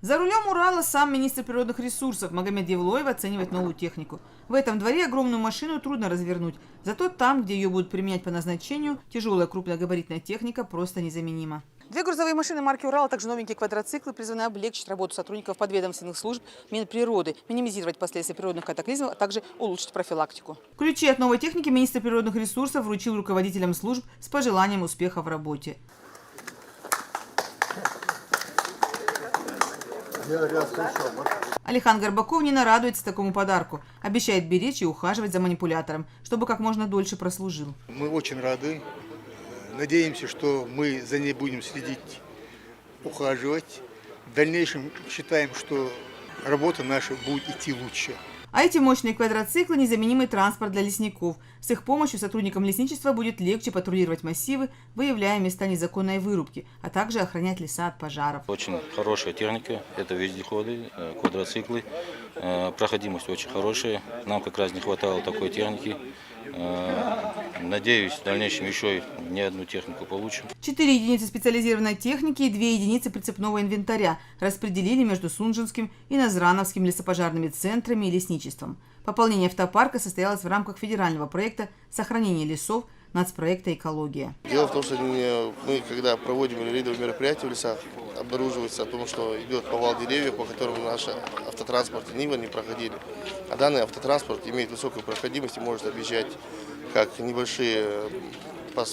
За рулем Урала сам министр природных ресурсов Магомед Евлоев оценивает новую технику. В этом дворе огромную машину трудно развернуть, зато там, где ее будут применять по назначению, тяжелая крупногабаритная техника просто незаменима. Две грузовые машины марки «Урал», а также новенькие квадроциклы призваны облегчить работу сотрудников подведомственных служб Минприроды, минимизировать последствия природных катаклизмов, а также улучшить профилактику. Ключи от новой техники министр природных ресурсов вручил руководителям служб с пожеланием успеха в работе. Алихан Горбаков не нарадуется такому подарку. Обещает беречь и ухаживать за манипулятором, чтобы как можно дольше прослужил. Мы очень рады. Надеемся, что мы за ней будем следить, ухаживать. В дальнейшем считаем, что работа наша будет идти лучше. А эти мощные квадроциклы – незаменимый транспорт для лесников. С их помощью сотрудникам лесничества будет легче патрулировать массивы, выявляя места незаконной вырубки, а также охранять леса от пожаров. Очень хорошая техника, это вездеходы, квадроциклы. Проходимость очень хорошая. Нам как раз не хватало такой техники. Надеюсь, в дальнейшем еще не одну технику получим. 4 единицы специализированной техники и 2 единицы прицепного инвентаря распределили между Сунжинским и Назрановским лесопожарными центрами и лесничеством. Пополнение автопарка состоялось в рамках федерального проекта «Сохранение лесов» нацпроекта «Экология». Дело в том, что мы, когда проводим рейдовые мероприятия в лесах, обнаруживается о том, что идет повал деревьев, по которым наши автотранспорты Нива не проходили. А данный автотранспорт имеет высокую проходимость и может объезжать как небольшие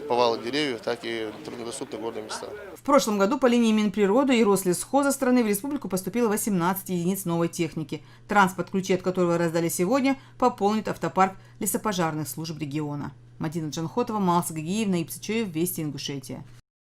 повалы деревьев, так и труднодоступные горные места. В прошлом году по линии Минприроды и Рослесхоза страны в республику поступило 18 единиц новой техники. Транспорт, ключи от которого раздали сегодня, пополнит автопарк лесопожарных служб региона. Мадина Джанхотова, Малса Гагиев, Наиб Сычоев, Вести Ингушетия.